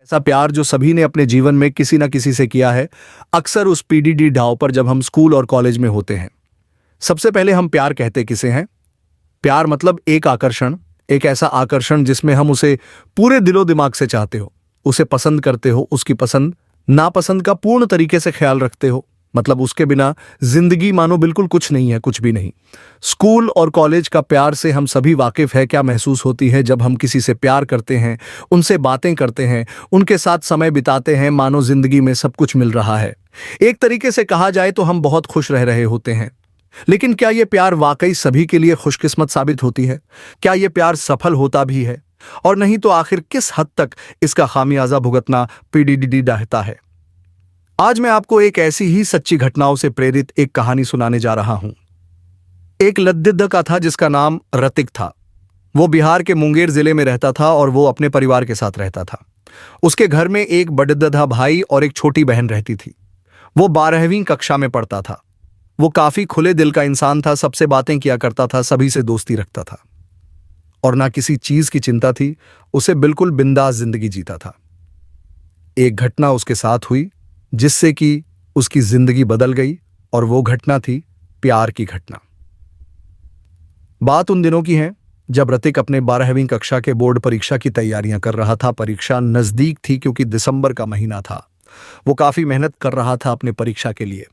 ऐसा प्यार जो सभी ने अपने जीवन में किसी ना किसी से किया है, अक्सर उस पीडीडी ढाव पर जब हम स्कूल और कॉलेज में होते हैं। सबसे पहले हम प्यार कहते किसे हैं? प्यार मतलब एक आकर्षण, एक ऐसा आकर्षण जिसमें हम उसे पूरे दिलो दिमाग से चाहते हो, उसे पसंद करते हो, उसकी पसंद नापसंद का पूर्ण तरीके से ख्याल रखते हो। मतलब उसके बिना जिंदगी मानो बिल्कुल कुछ नहीं है, कुछ भी नहीं। स्कूल और कॉलेज का प्यार से हम सभी वाकिफ है क्या महसूस होती है जब हम किसी से प्यार करते हैं, उनसे बातें करते हैं, उनके साथ समय बिताते हैं, मानो जिंदगी में सब कुछ मिल रहा है। एक तरीके से कहा जाए तो हम बहुत खुश रह रहे होते हैं। लेकिन क्या यह प्यार वाकई सभी के लिए खुशकिस्मत साबित होती है? क्या यह प्यार सफल होता भी है? और नहीं तो आखिर किस हद तक इसका खामियाजा भुगतना पीडीडी रहता है? आज मैं आपको एक ऐसी ही सच्ची घटनाओं से प्रेरित एक कहानी सुनाने जा रहा हूं। एक लद्दिद्दा का था जिसका नाम रतिक था। वो बिहार के मुंगेर जिले में रहता था और वो अपने परिवार के साथ रहता था। उसके घर में एक बड़ददा भाई और एक छोटी बहन रहती थी। वो 12वीं कक्षा में पढ़ता था। वो काफी खुले दिल का इंसान था, सबसे बातें किया करता था, सभी से दोस्ती रखता था और ना किसी चीज की चिंता थी। उसे बिल्कुल बिंदास जिंदगी जीता था। एक घटना उसके साथ हुई जिससे कि उसकी जिंदगी बदल गई और वो घटना थी प्यार की घटना। बात उन दिनों की है जब रतिक अपने 12वीं कक्षा के बोर्ड परीक्षा की तैयारियां कर रहा था। परीक्षा नजदीक थी क्योंकि दिसंबर का महीना था। वो काफी मेहनत कर रहा था अपने परीक्षा के लिए।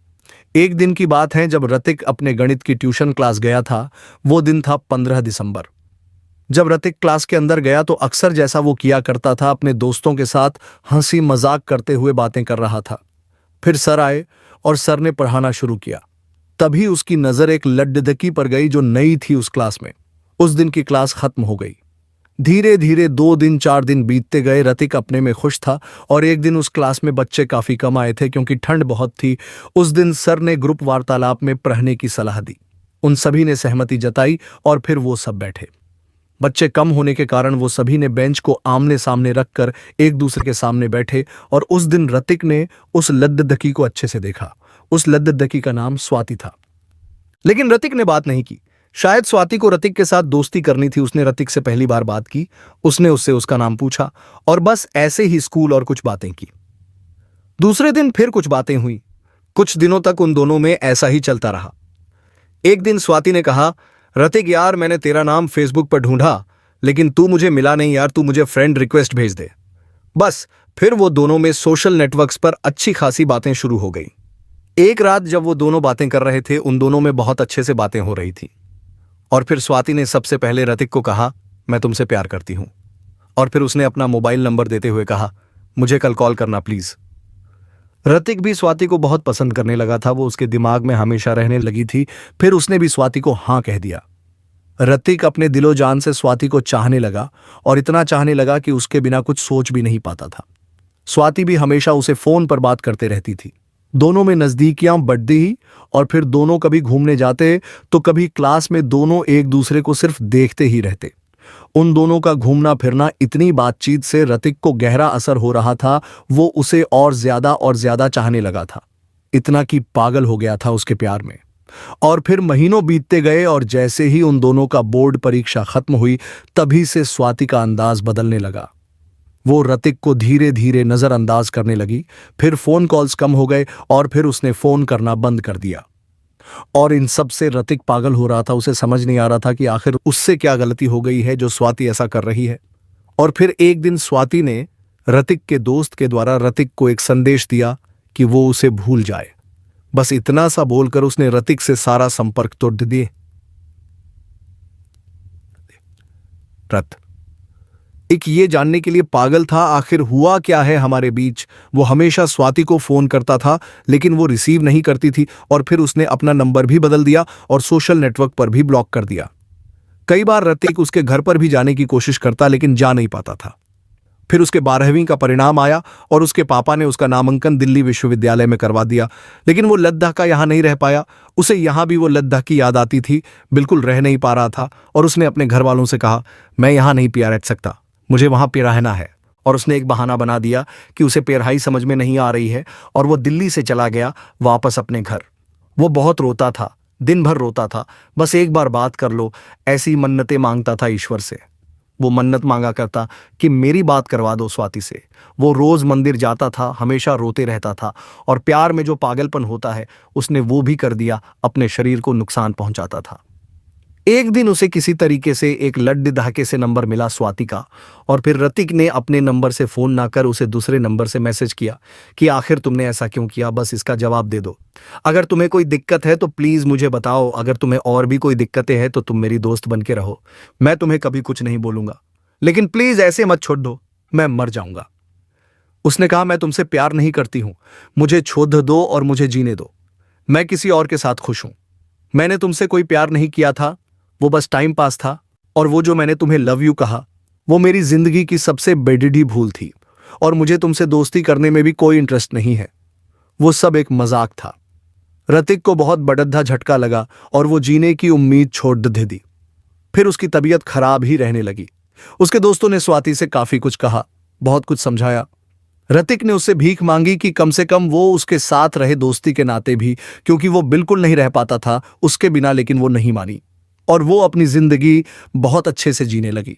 एक दिन की बात है जब रतिक अपने गणित की ट्यूशन क्लास गया था। वो दिन था 15 दिसंबर। जब रतिक क्लास के अंदर गया तो अक्सर जैसा वो किया करता था, अपने दोस्तों के साथ हंसी मजाक करते हुए बातें कर रहा था। फिर सर आए और सर ने पढ़ाना शुरू किया। तभी उसकी नजर एक लद्दिद्दी पर गई जो नई थी उस क्लास में। उस दिन की क्लास खत्म हो गई। धीरे धीरे 2 दिन 4 दिन बीतते गए। रतिक अपने में खुश था और एक दिन उस क्लास में बच्चे काफी कम आए थे क्योंकि ठंड बहुत थी। उस दिन सर ने ग्रुप वार्तालाप में पढ़ने की सलाह दी। उन सभी ने सहमति जताई और फिर वो सब बैठे। बच्चे कम होने के कारण वो सभी ने बेंच को आमने सामने रखकर एक दूसरे के सामने बैठे और उस दिन रतिक ने उस लद्दिद्दी को अच्छे से देखा। उस लद्दिद्दी का नाम स्वाति था। लेकिन रतिक ने बात नहीं की। शायद स्वाति को रतिक के साथ दोस्ती करनी थी। उसने रतिक से पहली बार बात की। उसने उससे उसका नाम पूछा और बस ऐसे ही स्कूल और कुछ बातें की। दूसरे दिन फिर कुछ बातें हुई। कुछ दिनों तक उन दोनों में ऐसा ही चलता रहा। एक दिन स्वाति ने कहा, रतिक यार, मैंने तेरा नाम फेसबुक पर ढूंढा लेकिन तू मुझे मिला नहीं यार, तू मुझे फ्रेंड रिक्वेस्ट भेज दे। बस फिर वो दोनों में सोशल नेटवर्क्स पर अच्छी खासी बातें शुरू हो गई। एक रात जब वो दोनों बातें कर रहे थे, उन दोनों में बहुत अच्छे से बातें हो रही थी और फिर स्वाति ने सबसे पहले रतिक को कहा, मैं तुमसे प्यार करती हूं। और फिर उसने अपना मोबाइल नंबर देते हुए कहा, मुझे कल कॉल करना प्लीज। रतिक भी स्वाति को बहुत पसंद करने लगा था। वो उसके दिमाग में हमेशा रहने लगी थी। फिर उसने भी स्वाति को हाँ कह दिया। रतिक अपने दिलो जान से स्वाति को चाहने लगा और इतना चाहने लगा कि उसके बिना कुछ सोच भी नहीं पाता था। स्वाति भी हमेशा उसे फोन पर बात करते रहती थी। दोनों में नजदीकियां बढ़ती ही और फिर दोनों कभी घूमने जाते तो कभी क्लास में दोनों एक दूसरे को सिर्फ देखते ही रहते। उन दोनों का घूमना फिरना, इतनी बातचीत से रतिक को गहरा असर हो रहा था। वो उसे और ज्यादा चाहने लगा था, इतना कि पागल हो गया था उसके प्यार में। और फिर महीनों बीतते गए और जैसे ही उन दोनों का बोर्ड परीक्षा खत्म हुई, तभी से स्वाति का अंदाज बदलने लगा। वो रतिक को धीरे धीरे नजरअंदाज करने लगी। फिर फोन कॉल्स कम हो गए और फिर उसने फोन करना बंद कर दिया। और इन सब से रतिक पागल हो रहा था। उसे समझ नहीं आ रहा था कि आखिर उससे क्या गलती हो गई है जो स्वाति ऐसा कर रही है। और फिर एक दिन स्वाति ने रतिक के दोस्त के द्वारा रतिक को एक संदेश दिया कि वो उसे भूल जाए। बस इतना सा बोलकर उसने रतिक से सारा संपर्क तोड़ दिए। रत एक ये जानने के लिए पागल था आखिर हुआ क्या है हमारे बीच। वो हमेशा स्वाति को फोन करता था लेकिन वो रिसीव नहीं करती थी और फिर उसने अपना नंबर भी बदल दिया और सोशल नेटवर्क पर भी ब्लॉक कर दिया। कई बार रतिक उसके घर पर भी जाने की कोशिश करता लेकिन जा नहीं पाता था। फिर उसके 12वीं का परिणाम आया और उसके पापा ने उसका नामांकन दिल्ली विश्वविद्यालय में करवा दिया। लेकिन वो लद्दाख यहां नहीं रह पाया। उसे यहां भी वो लद्दाख की याद आती थी, बिल्कुल रह नहीं पा रहा था। और उसने अपने घर वालों से कहा, मैं यहां नहीं पिया रह सकता, मुझे वहां पे रहना है। और उसने एक बहाना बना दिया कि उसे पेरहाई समझ में नहीं आ रही है और वो दिल्ली से चला गया वापस अपने घर। वो बहुत रोता था, दिन भर रोता था। बस एक बार बात कर लो, ऐसी मन्नतें मांगता था ईश्वर से। वो मन्नत मांगा करता कि मेरी बात करवा दो स्वाति से। वो रोज मंदिर जाता था, हमेशा रोते रहता था, और प्यार में जो पागलपन होता है उसने वो भी कर दिया, अपने शरीर को नुकसान पहुंचाता था। एक दिन उसे किसी तरीके से एक लड्डू दहाके से नंबर मिला स्वाति का, और फिर ऋतिक ने अपने नंबर से फोन ना कर उसे दूसरे नंबर से मैसेज किया कि आखिर तुमने ऐसा क्यों किया, बस इसका जवाब दे दो। अगर तुम्हें कोई दिक्कत है तो प्लीज मुझे बताओ, अगर तुम्हें और भी कोई दिक्कतें हैं तो तुम मेरी दोस्त बन के रहो, मैं तुम्हें कभी कुछ नहीं बोलूंगा, लेकिन प्लीज ऐसे मत छोड़ दो, मैं मर जाऊंगा। उसने कहा, मैं तुमसे प्यार नहीं करती हूं, मुझे छोड़ दो और मुझे जीने दो, मैं किसी और के साथ खुश हूं। मैंने तुमसे कोई प्यार नहीं किया था, वो बस टाइम पास था, और वो जो मैंने तुम्हें लव यू कहा वो मेरी जिंदगी की सबसे बेडिडी भूल थी, और मुझे तुमसे दोस्ती करने में भी कोई इंटरेस्ट नहीं है, वो सब एक मजाक था। ऋतिक को बहुत बड़द्दा झटका लगा और वो जीने की उम्मीद छोड़ दे दी। फिर उसकी तबीयत खराब ही रहने लगी। उसके दोस्तों ने स्वाति से काफी कुछ कहा, बहुत कुछ समझाया। ऋतिक ने उससे भीख मांगी कि कम से कम वो उसके साथ रहे दोस्ती के नाते भी, क्योंकि वो बिल्कुल नहीं रह पाता था उसके बिना, लेकिन वो नहीं मानी और वो अपनी जिंदगी बहुत अच्छे से जीने लगी।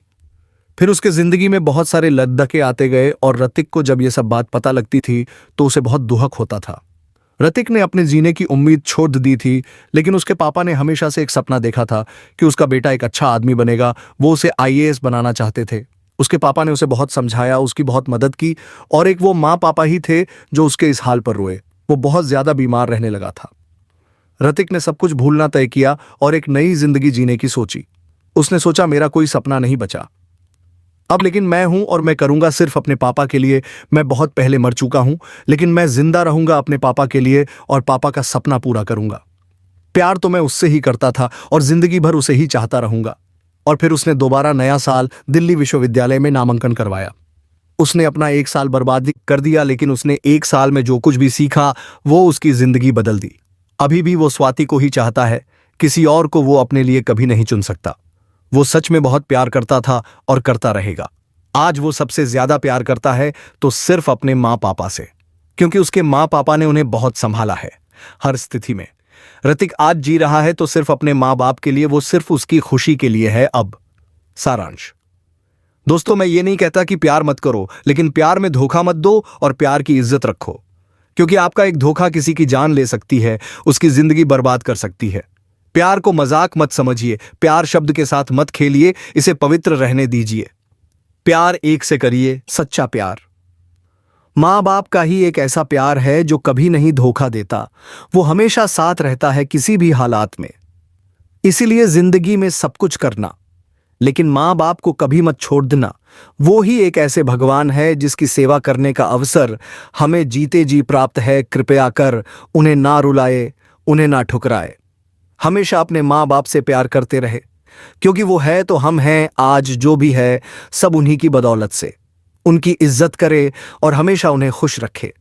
फिर उसके जिंदगी में बहुत सारे लद्दके आते गए, और ऋतिक को जब ये सब बात पता लगती थी तो उसे बहुत दुहक होता था। ऋतिक ने अपने जीने की उम्मीद छोड़ दी थी, लेकिन उसके पापा ने हमेशा से एक सपना देखा था कि उसका बेटा एक अच्छा आदमी बनेगा। वो उसे आईएएस बनाना चाहते थे। उसके पापा ने उसे बहुत समझाया, उसकी बहुत मदद की, और एक वो माँ पापा ही थे जो उसके इस हाल पर रोए। वो बहुत ज्यादा बीमार रहने लगा था। ऋतिक ने सब कुछ भूलना तय किया और एक नई जिंदगी जीने की सोची। उसने सोचा, मेरा कोई सपना नहीं बचा अब, लेकिन मैं हूं और मैं करूंगा सिर्फ अपने पापा के लिए। मैं बहुत पहले मर चुका हूं, लेकिन मैं जिंदा रहूंगा अपने पापा के लिए और पापा का सपना पूरा करूंगा। प्यार तो मैं उससे ही करता था और जिंदगी भर उसे ही चाहता रहूंगा। और फिर उसने दोबारा नया साल दिल्ली विश्वविद्यालय में नामांकन करवाया। उसने अपना 1 साल बर्बाद कर दिया, लेकिन उसने 1 साल में जो कुछ भी सीखा वो उसकी जिंदगी बदल दी। अभी भी वो स्वाति को ही चाहता है, किसी और को वो अपने लिए कभी नहीं चुन सकता। वो सच में बहुत प्यार करता था और करता रहेगा। आज वो सबसे ज्यादा प्यार करता है तो सिर्फ अपने माँ पापा से, क्योंकि उसके माँ पापा ने उन्हें बहुत संभाला है हर स्थिति में। ऋतिक आज जी रहा है तो सिर्फ अपने माँ बाप के लिए, वो सिर्फ उसकी खुशी के लिए है। अब सारांश, दोस्तों, मैं ये नहीं कहता कि प्यार मत करो, लेकिन प्यार में धोखा मत दो और प्यार की इज्जत रखो, क्योंकि आपका एक धोखा किसी की जान ले सकती है, उसकी जिंदगी बर्बाद कर सकती है। प्यार को मजाक मत समझिए, प्यार शब्द के साथ मत खेलिए, इसे पवित्र रहने दीजिए। प्यार एक से करिए, सच्चा प्यार। माँ बाप का ही एक ऐसा प्यार है जो कभी नहीं धोखा देता, वो हमेशा साथ रहता है किसी भी हालात में। इसीलिए जिंदगी में सब कुछ करना, लेकिन माँ बाप को कभी मत छोड़ देना। वो ही एक ऐसे भगवान है जिसकी सेवा करने का अवसर हमें जीते जी प्राप्त है। कृपया कर उन्हें ना रुलाए, उन्हें ना ठुकराए। हमेशा अपने माँ बाप से प्यार करते रहे, क्योंकि वो है तो हम हैं। आज जो भी है सब उन्हीं की बदौलत से। उनकी इज्जत करे और हमेशा उन्हें खुश रखे।